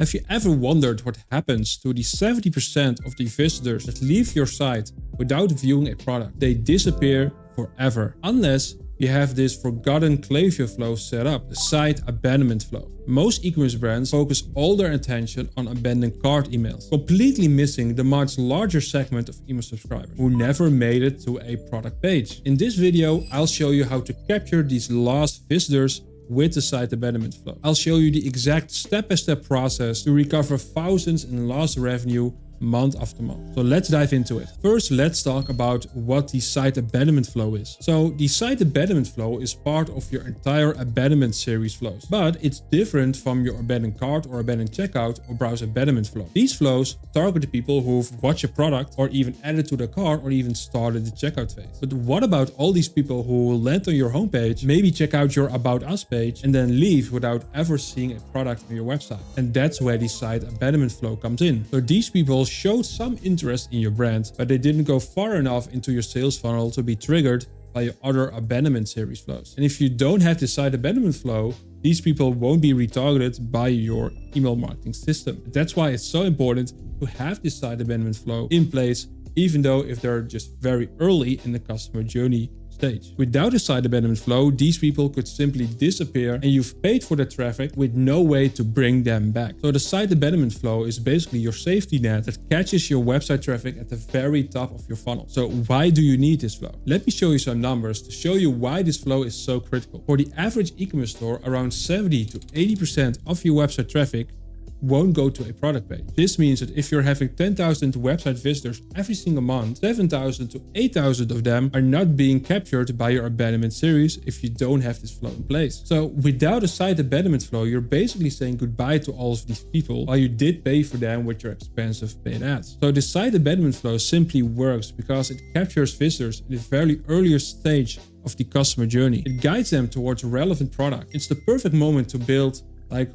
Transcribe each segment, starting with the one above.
Have you ever wondered what happens to the 70% of the visitors that leave your site without viewing a product? They disappear forever, unless you have this forgotten Klaviyo flow set up, the site abandonment flow. Most e-commerce brands focus all their attention on abandoned cart emails, completely missing the much larger segment of email subscribers who never made it to a product page. In this video, I'll show you how to capture these lost visitors with the site abandonment flow. I'll show you the exact step-by-step process to recover thousands in lost revenue month after month. So let's dive into it. First, let's talk about what the site abandonment flow is. So the site abandonment flow is part of your entire abandonment series flows, but it's different from your abandoned cart or abandoned checkout or browse abandonment flow. These flows target the people who've watched a product or even added to their cart or even started the checkout phase. But what about all these people who will land on your homepage, maybe check out your About Us page and then leave without ever seeing a product on your website? And that's where the site abandonment flow comes in. So these people showed some interest in your brand, but they didn't go far enough into your sales funnel to be triggered by your other abandonment series flows. And if you don't have the site abandonment flow, these people won't be retargeted by your email marketing system. That's why it's so important to have this site abandonment flow in place, even though if they're just very early in the customer journey stage. Without a site abandonment flow, these people could simply disappear and you've paid for the traffic with no way to bring them back. So the site abandonment flow is basically your safety net that catches your website traffic at the very top of your funnel. So why do you need this flow? Let me show you some numbers to show you why this flow is so critical. For the average e-commerce store, around 70 to 80% of your website traffic won't go to a product page. This means that if you're having 10,000 website visitors every single month, 7,000 to 8,000 of them are not being captured by your abandonment series if you don't have this flow in place. So without a site abandonment flow, you're basically saying goodbye to all of these people while you did pay for them with your expensive paid ads. So the site abandonment flow simply works because it captures visitors in a very earlier stage of the customer journey. It guides them towards a relevant product. It's the perfect moment to build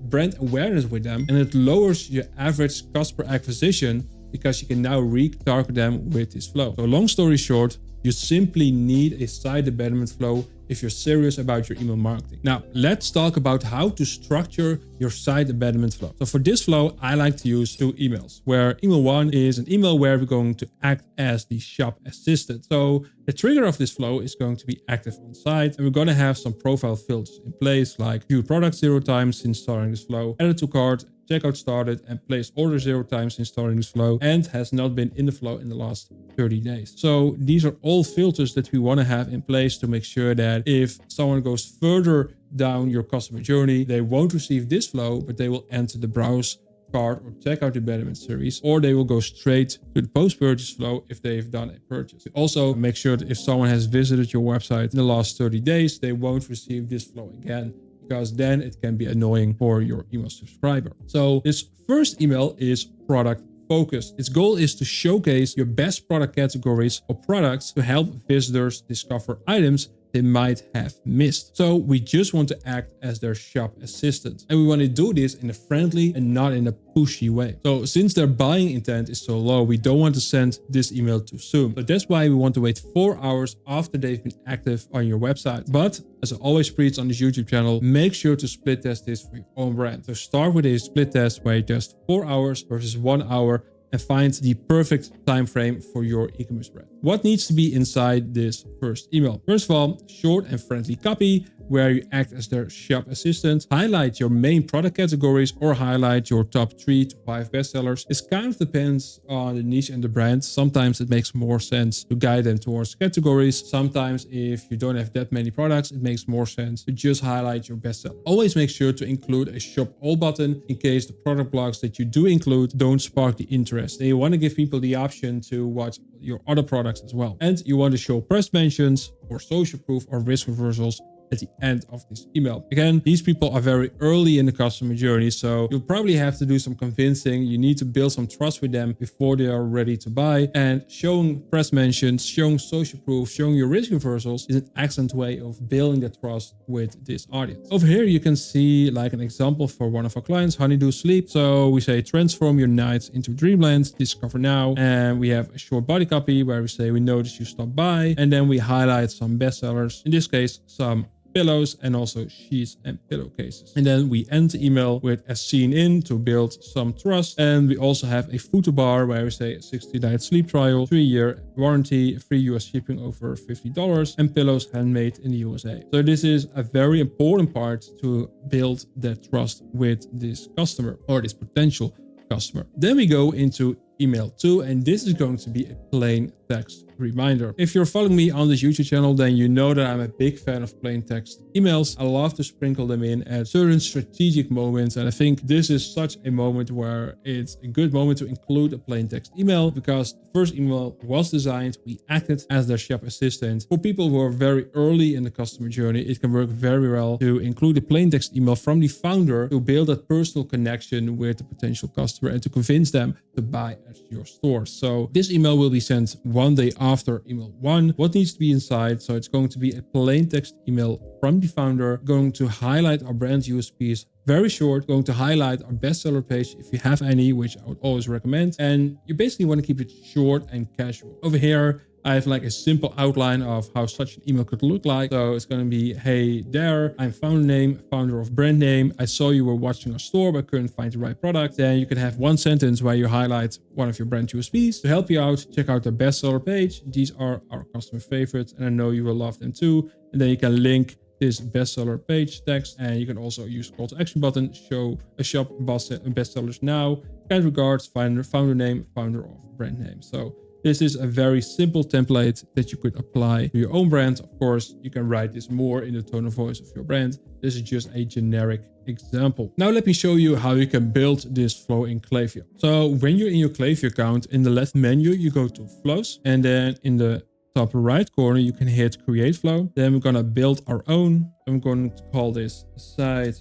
brand awareness with them, and it lowers your average cost per acquisition because you can now retarget them with this flow. So long story short, you simply need a site abandonment flow if you're serious about your email marketing. Now, let's talk about how to structure your site abandonment flow. So for this flow, I like to use two emails, where email one is an email where we're going to act as the shop assistant. So the trigger of this flow is going to be active on site, and we're going to have some profile filters in place, like view product 0 times since starting this flow, added to cart, checkout started, and placed order 0 times since starting this flow, and has not been in the flow in the last 30 days. So these are all filters that we want to have in place to make sure that if someone goes further down your customer journey, they won't receive this flow, but they will enter the browse, cart, or checkout abandonment series, or they will go straight to the post-purchase flow if they've done a purchase. Also, make sure that if someone has visited your website in the last 30 days, they won't receive this flow again, because then it can be annoying for your email subscriber. So this first email is product focused. Its goal is to showcase your best product categories or products to help visitors discover items they might have missed. So we just want to act as their shop assistant. And we want to do this in a friendly and not in a pushy way. So since their buying intent is so low, we don't want to send this email too soon. So that's why we want to wait 4 hours after they've been active on your website. But as I always preach on this YouTube channel, make sure to split test this for your own brand. So start with a split test where you test 4 hours versus 1 hour and find the perfect time frame for your e-commerce brand. What needs to be inside this first email? First of all, short and friendly copy where you act as their shop assistant. Highlight your main product categories or highlight your top 3 to 5 bestsellers. It kind of depends on the niche and the brand. Sometimes it makes more sense to guide them towards categories. Sometimes if you don't have that many products, it makes more sense to just highlight your bestseller. Always make sure to include a shop all button in case the product blogs that you do include don't spark the interest. And you want to give people the option to watch your other products as well. And you want to show press mentions or social proof or risk reversals at the end of this email. Again, these people are very early in the customer journey, so you'll probably have to do some convincing. You need to build some trust with them before they are ready to buy. And showing press mentions, showing social proof, showing your risk reversals is an excellent way of building that trust with this audience. Over here, you can see like an example for one of our clients, Honeydew Sleep. So we say, transform your nights into dreamland, discover now. And we have a short body copy where we say, we noticed you stopped by. And then we highlight some bestsellers, in this case, some pillows and also sheets and pillowcases. And then we end the email with as seen in to build some trust. And we also have a footer bar where we say 60-night sleep trial, 3-year warranty, free US shipping over $50, and pillows handmade in the USA. So this is a very important part to build that trust with this customer or this potential customer. Then we go into email 2, and this is going to be a plain text reminder. If you're following me on this YouTube channel, then you know that I'm a big fan of plain text emails. I love to sprinkle them in at certain strategic moments, and I think this is such a moment where it's a good moment to include a plain text email, because the first email was designed, we acted as their shop assistant. For people who are very early in the customer journey, it can work very well to include a plain text email from the founder to build that personal connection with the potential customer and to convince them to buy at your store. So this email will be sent one day after email 1. What needs to be inside? So it's going to be a plain text email from the founder, going to highlight our brand USPs, very short, going to highlight our bestseller page if you have any, which I would always recommend. And you basically want to keep it short and casual. Over here, I have like a simple outline of how such an email could look like. So it's going to be, hey there, I'm founder name, founder of brand name. I saw you were watching our store, but couldn't find the right product. Then you can have one sentence where you highlight one of your brand USPs. To help you out, check out the bestseller page. These are our customer favorites, and I know you will love them too. And then you can link this bestseller page text, and you can also use call to action button, show a shop bestsellers now, kind regards, founder name, founder of brand name. So this is a very simple template that you could apply to your own brand. Of course, you can write this more in the tone of voice of your brand. This is just a generic example. Now let me show you how you can build this flow in Klaviyo. So when you're in your Klaviyo account, in the left menu, you go to flows, and then in the top right corner, you can hit create flow. Then we're gonna build our own. I'm going to call this site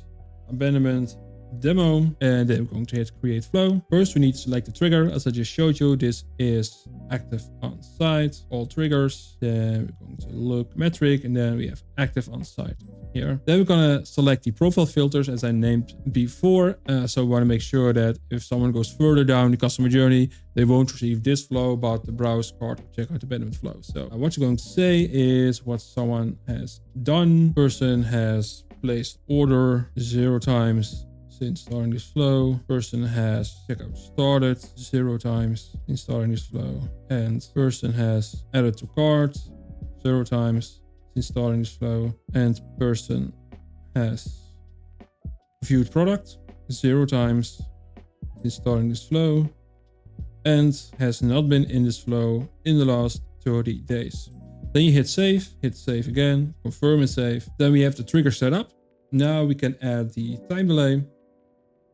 abandonment demo, and then I'm going to hit create flow. First, we need to select the trigger. As I just showed you, this is active on site, all triggers. Then we're going to look metric, and then we have active on site over here. Then we're going to select the profile filters as I named before. So we want to make sure that if someone goes further down the customer journey, they won't receive this flow, but the browse cart or checkout abandonment flow. So what you're going to say is what someone has done. Person has placed order 0 times since starting this flow. Person has checkout started 0 times in starting this flow. And person has added to cart 0 times since starting this flow. And person has viewed product 0 times since starting this flow. And has not been in this flow in the last 30 days. Then you hit save again, confirm and save. Then we have the trigger set up. Now we can add the time delay,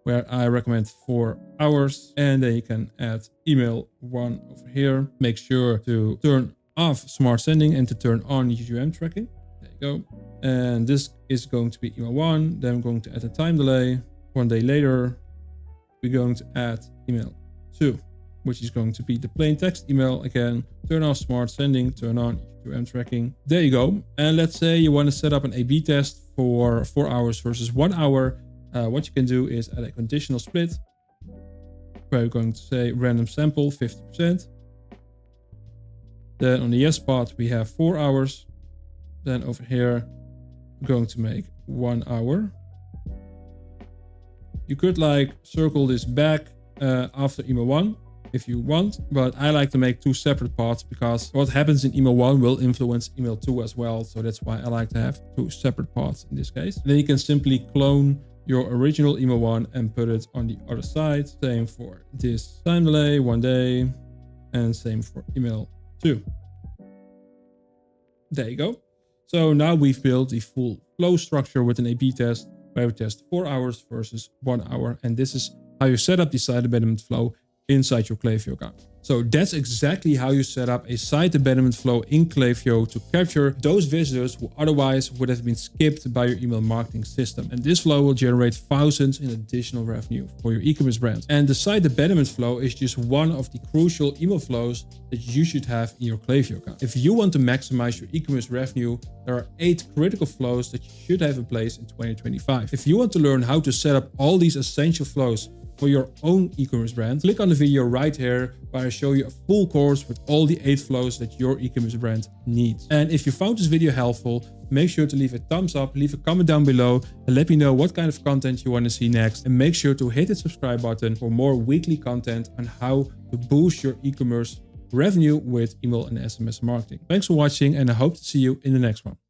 where I recommend 4 hours. And then you can add email 1 over here. Make sure to turn off smart sending and to turn on UGM tracking. There you go. And this is going to be email 1. Then I'm going to add a time delay. 1 day later, we're going to add email 2, which is going to be the plain text email. Again, turn off smart sending, turn on UGM tracking. There you go. And let's say you want to set up an A/B test for 4 hours versus 1 hour. What you can do is add a conditional split, where we're going to say random sample 50%. Then on the yes part, we have 4 hours. Then over here, we're going to make 1 hour. You could like circle this back after email 1 if you want, but I like to make 2 separate parts because what happens in email 1 will influence email 2 as well. So that's why I like to have 2 separate parts in this case. Then you can simply clone your original email 1 and put it on the other side. Same for this time delay, 1 day, and same for email 2. There you go. So now we've built the full flow structure with an A/B test, where we test 4 hours versus 1 hour. And this is how you set up the site abandonment flow inside your Klaviyo account. So that's exactly how you set up a site abandonment flow in Klaviyo to capture those visitors who otherwise would have been skipped by your email marketing system. And this flow will generate thousands in additional revenue for your e-commerce brand. And the site abandonment flow is just one of the crucial email flows that you should have in your Klaviyo account. If you want to maximize your e-commerce revenue, there are 8 critical flows that you should have in place in 2025. If you want to learn how to set up all these essential flows for your own e-commerce brand, click on the video right here where I show you a full course with all the 8 flows that your e-commerce brand needs. And if you found this video helpful, make sure to leave a thumbs up, leave a comment down below, and let me know what kind of content you want to see next. And make sure to hit the subscribe button for more weekly content on how to boost your e-commerce revenue with email and SMS marketing. Thanks for watching, and I hope to see you in the next one.